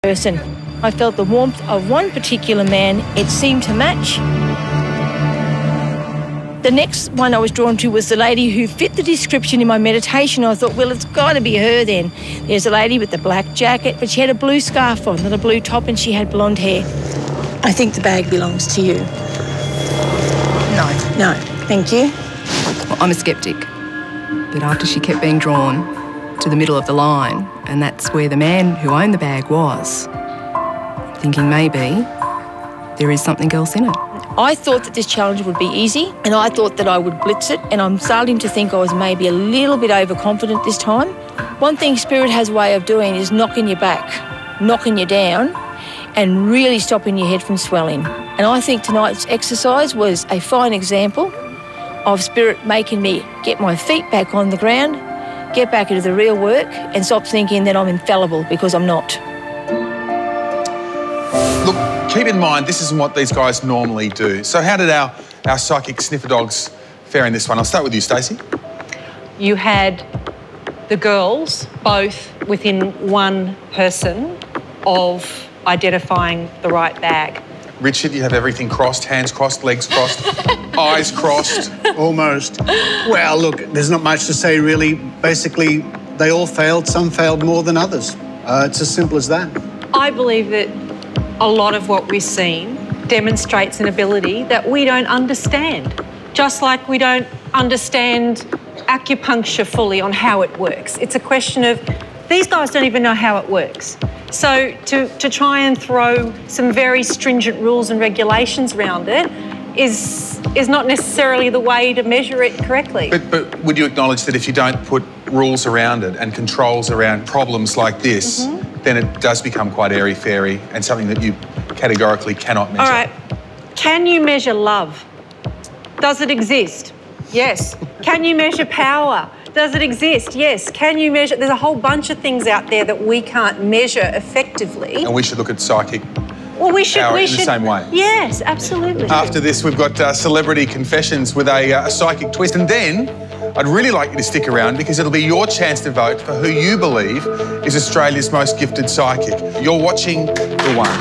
person. I felt the warmth of one particular man. It seemed to match. The next one I was drawn to was the lady who fit the description in my meditation. I thought, well, it's got to be her then. There's a lady with the black jacket, but she had a blue scarf on, not a blue top, and she had blonde hair. I think the bag belongs to you. No. No, thank you. Well, I'm a sceptic, but after she kept being drawn to the middle of the line, and that's where the man who owned the bag was, thinking maybe there is something else in it. I thought that this challenge would be easy, and I thought that I would blitz it, and I'm starting to think I was maybe a little bit overconfident this time. One thing Spirit has a way of doing is knocking you back, knocking you down, and really stopping your head from swelling. And I think tonight's exercise was a fine example of Spirit making me get my feet back on the ground, get back into the real work, and stop thinking that I'm infallible, because I'm not. Look, keep in mind, this isn't what these guys normally do. So how did our psychic sniffer dogs fare in this one? I'll start with you, Stacey. You had the girls both within one person of identifying the right bag. Richard, you have everything crossed, hands crossed, legs crossed, eyes crossed. Almost. Well, look, there's not much to say, really. Basically, they all failed. Some failed more than others. It's as simple as that. I believe that a lot of what we've seen demonstrates an ability that we don't understand, just like we don't understand acupuncture fully on how it works. It's a question of these guys don't even know how it works. So to try and throw some very stringent rules and regulations around it is not necessarily the way to measure it correctly. But would you acknowledge that if you don't put rules around it and controls around problems like this, then it does become quite airy-fairy and something that you categorically cannot measure? All right. Can you measure love? Does it exist? Yes. Can you measure power? Does it exist? Yes. Can you measure? There's a whole bunch of things out there that we can't measure effectively. And we should look at psychic well, we should, power in the same way. Yes, absolutely. After this, we've got Celebrity Confessions with a psychic twist. And then I'd really like you to stick around because it'll be your chance to vote for who you believe is Australia's most gifted psychic. You're watching The One.